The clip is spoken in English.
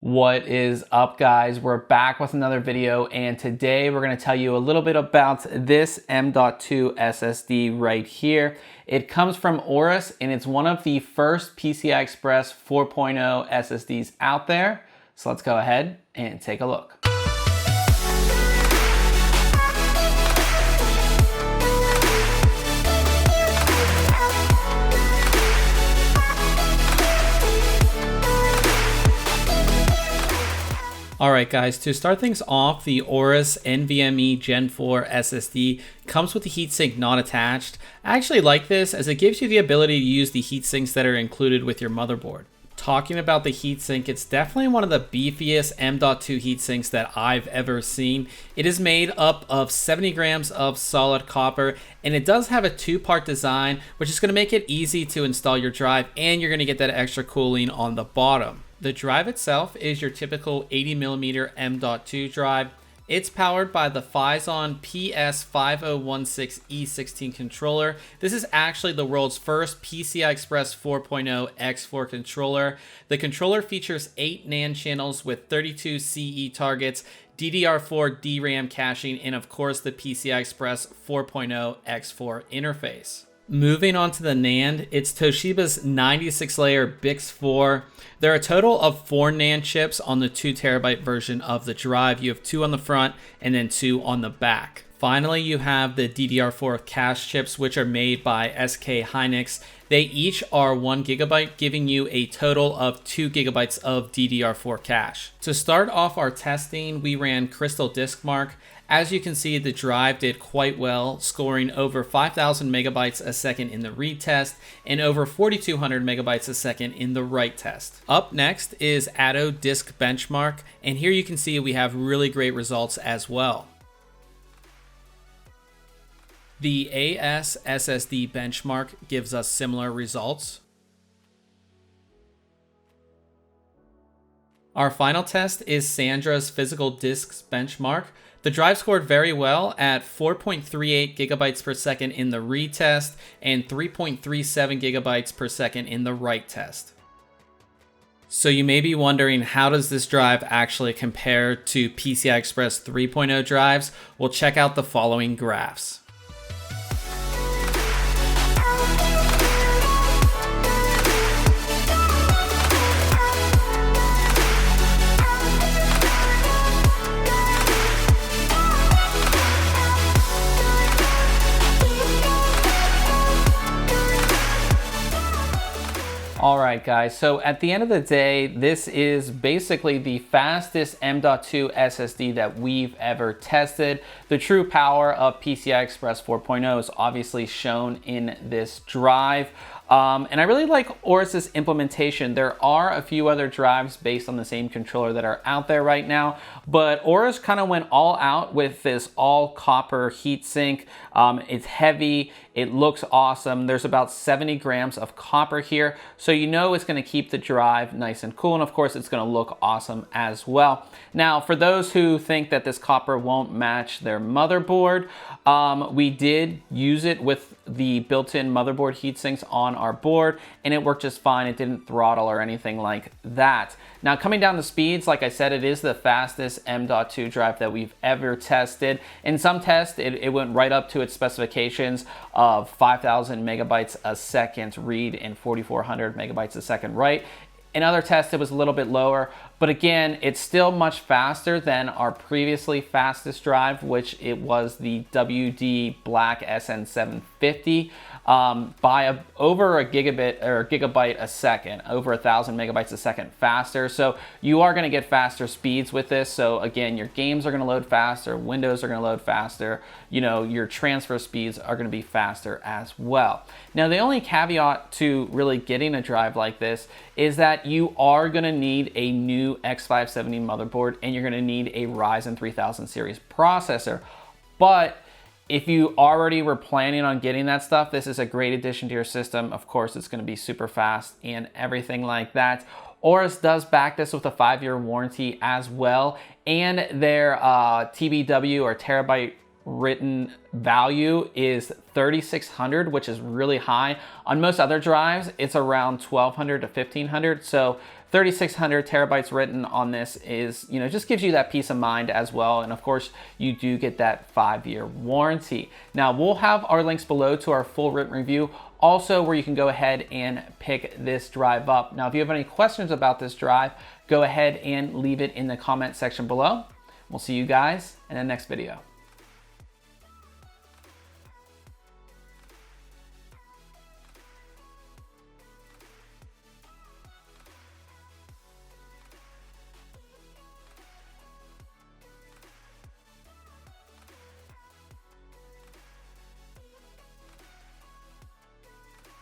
What is up, guys? We're back with another video, and today we're going to tell you a little bit about this M.2 SSD right here. It comes from AORUS, and it's one of the first PCI-Express 4.0 SSDs out there. So let's go ahead and take a look. Alright guys, to start things off, the AORUS NVMe Gen4 SSD comes with the heatsink not attached. I actually like this as it gives you the ability to use the heatsinks that are included with your motherboard. Talking about the heatsink, it's definitely one of the beefiest M.2 heatsinks that I've ever seen. It is made up of 70 grams of solid copper, and it does have a two-part design, which is going to make it easy to install your drive, and you're going to get that extra cooling on the bottom. The drive itself is your typical 80mm M.2 drive. It's powered by the Phison PS5016E16 controller. This is actually the world's first PCI-Express 4.0 X4 controller. The controller features 8 NAND channels with 32 CE targets, DDR4 DRAM caching, and of course the PCI-Express 4.0 X4 interface. Moving on to the NAND, it's Toshiba's 96-layer BiCS4. There are a total of 4 NAND chips on the 2TB version of the drive. You have 2 on the front and then 2 on the back. Finally, you have the DDR4 cache chips, which are made by SK Hynix. They each are 1 GB, giving you a total of 2 GB of DDR4 cache. To start off our testing, we ran Crystal Disk Mark. As you can see, the drive did quite well, scoring over 5,000 megabytes a second in the read test and over 4,200 megabytes a second in the write test. Up next is ATTO Disk Benchmark, and here you can see we have really great results as well. The AS SSD benchmark gives us similar results. Our final test is Sandra's Physical Disks benchmark. The drive scored very well at 4.38 gigabytes per second in the read test and 3.37 gigabytes per second in the write test. So you may be wondering, how does this drive actually compare to PCI-Express 3.0 drives? Well, check out the following graphs. Alright guys, so at the end of the day, this is basically the fastest M.2 SSD that we've ever tested. The true power of PCI-Express 4.0 is obviously shown in this drive. And I really like AORUS's implementation. There are a few other drives based on the same controller that are out there right now, but AORUS kind of went all out with this all copper heatsink. It's heavy, it looks awesome. There's about 70 grams of copper here, so you know it's going to keep the drive nice and cool, and of course it's going to look awesome as well. Now, for those who think that this copper won't match their motherboard, we did use it with the built-in motherboard heatsinks on our board, and it worked just fine. It didn't throttle or anything like that. Now, coming down the speeds, like I said, it is the fastest M.2 drive that we've ever tested. In some tests, it went right up to its specifications of 5,000 megabytes a second read and 4,400 megabytes a second write. In other tests, it was a little bit lower, but again, it's still much faster than our previously fastest drive, which it was the WD Black SN750 by over a gigabit or gigabyte a second, over 1,000 megabytes a second faster. So you are going to get faster speeds with this. So again, your games are going to load faster, Windows are going to load faster, you know, your transfer speeds are going to be faster as well. Now, the only caveat to really getting a drive like this is that you are going to need a new X570 motherboard, and you're going to need a Ryzen 3000 series processor. But if you already were planning on getting that stuff, this is a great addition to your system. Of course, it's going to be super fast and everything like that. AORUS does back this with a 5-year warranty as well, and their TBW or terabyte written value is 3,600, which is really high. On most other drives, it's around 1,200 to 1,500. So 3,600 terabytes written on this is, just gives you that peace of mind as well. And of course, you do get that 5-year warranty. Now, we'll have our links below to our full written review, also where you can go ahead and pick this drive up. Now, if you have any questions about this drive, go ahead and leave it in the comment section below. We'll see you guys in the next video.